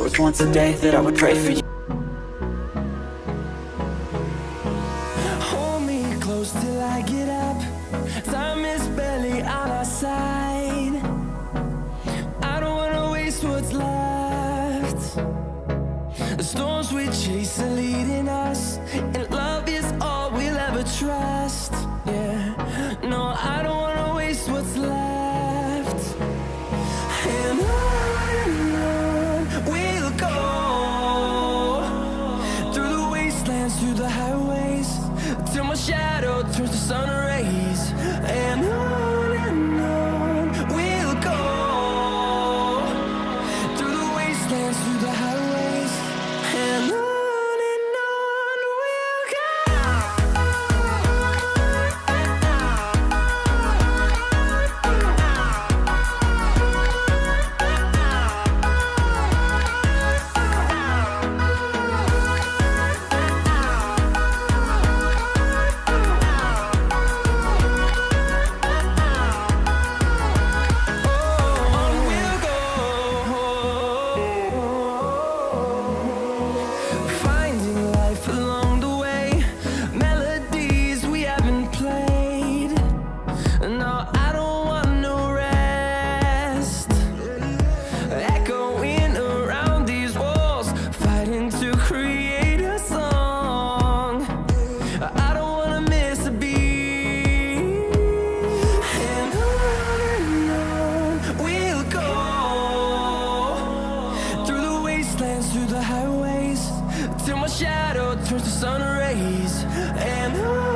was once a day that I would pray for you. Hold me close till I get up. Time is barely on our side. I don't wanna waste what's left. The storms we chase are leading us, and love is all we'll ever trust. Yeah, no, I don't wanna waste what's left. And on we'll go, through the wastelands, through the highways, till my shadow turns to sun rays. And on we'll go, through the wastelands, through the highways, and on we'll go. Finding life along the way, melodies we haven't played. No, I don't want no rest. Echoing around these walls, fighting to create a song. I don't wanna miss a beat. And on we'll go, through the wastelands, through the highways, till my shadow turns to sun rays. And on